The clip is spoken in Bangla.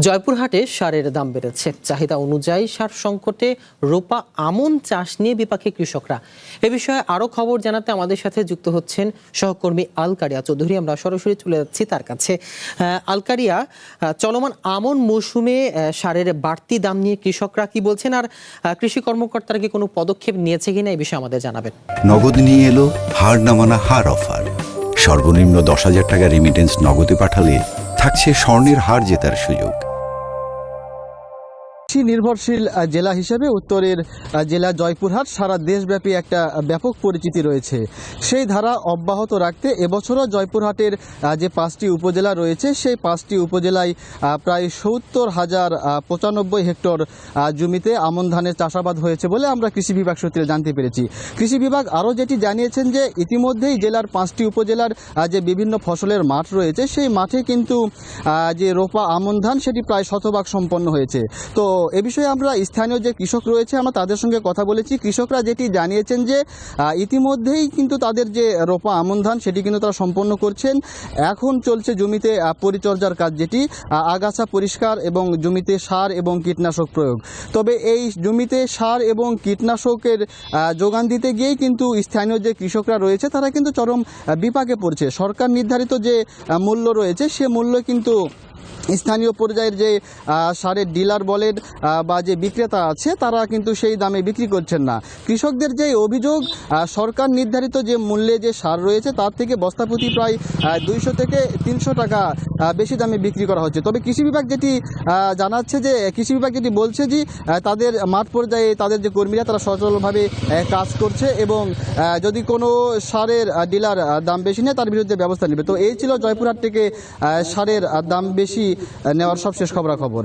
জয়পুরহাটে সারের দাম বেড়েছে। চাহিদা অনুযায়ী সার সংকটে রোপা আমন চাষ নিয়ে বিপাকে কৃষকরা। এ বিষয়ে আরো খবর জানাতে আমাদের সাথে যুক্ত হচ্ছেন সহকর্মী আলকারিয়া চৌধুরী। আমরা সরাসরি চলে যাচ্ছি তার কাছে। আলকারিয়া, চলমান আমন মৌসুমে সারের বাড়তি দাম নিয়ে কৃষকরা কি বলছেন, আর কৃষি কর্মকর্তারা কি কোনো পদক্ষেপ নিয়েছে কিনা এই বিষয়ে আমাদের জানাবেন। নগদ নিয়ে এলো হার নামানা হার অফার। সর্বনিম্ন 10,000 টাকা রেমিটেন্স নগদে পাঠালে থাকছে স্বর্ণের হার জেতার সুযোগ। কৃষি নির্ভরশীল জেলা হিসেবে উত্তরের জেলা জয়পুরহাট সারা দেশব্যাপী একটা ব্যাপক পরিচিতি রয়েছে। সেই ধারা অব্যাহত রাখতে এবছরও জয়পুরহাটের যে 5টি উপজেলা রয়েছে সেই 5টি উপজেলায় প্রায় 70,095 হেক্টর জমিতে আমন ধানের চাষাবাদ হয়েছে বলে আমরা কৃষি বিভাগ সূত্রে জানতে পেরেছি। কৃষি বিভাগ আরও যেটি জানিয়েছেন যে ইতিমধ্যেই জেলার 5টি উপজেলার যে বিভিন্ন ফসলের মাঠ রয়েছে সেই মাঠে কিন্তু যে রোপা আমন ধান সেটি প্রায় শতভাগ সম্পন্ন হয়েছে। তো এ বিষয়ে আমরা স্থানীয় যে কৃষক রয়েছে আমরা তাদের সঙ্গে কথা বলেছি। কৃষকরা যেটি জানিয়েছেন যে ইতিমধ্যেই কিন্তু তাদের যে রোপা আমন ধান সেটি কিন্তু তারা সম্পন্ন করছেন। এখন চলছে জমিতে পরিচর্যার কাজ, যেটি আগাছা পরিষ্কার এবং জমিতে সার এবং কীটনাশক প্রয়োগ। তবে এই জমিতে সার এবং কীটনাশকের যোগান দিতে গিয়েই কিন্তু স্থানীয় যে কৃষকরা রয়েছে তারা কিন্তু চরম বিপাকে পড়ছে। সরকার নির্ধারিত যে মূল্য রয়েছে সে মূল্য কিন্তু স্থানীয় পর্যায়ের যে সারের ডিলার বলেন বা যে বিক্রেতা আছে তারা কিন্তু সেই দামে বিক্রি করছেন না। কৃষকদের যে অভিযোগ, সরকার নির্ধারিত যে মূল্যে যে সার রয়েছে তার থেকে বস্তাপ্রতি প্রায় 200 থেকে 300 টাকা বেশি দামে বিক্রি করা হচ্ছে। তবে কৃষি বিভাগ যেটি জানাচ্ছে, যে কৃষি বিভাগ যেটি বলছে যে তাদের মাঠ পর্যায়ে তাদের যে কর্মীরা তারা সচলভাবে কাজ করছে এবং যদি কোনো সারের ডিলার দাম বেশি নেয় তার বিরুদ্ধে ব্যবস্থা নেবে। তো এই ছিল জয়পুরহাট থেকে সারের দাম বেশি নেওয়ার সবশেষ খবরাখবর।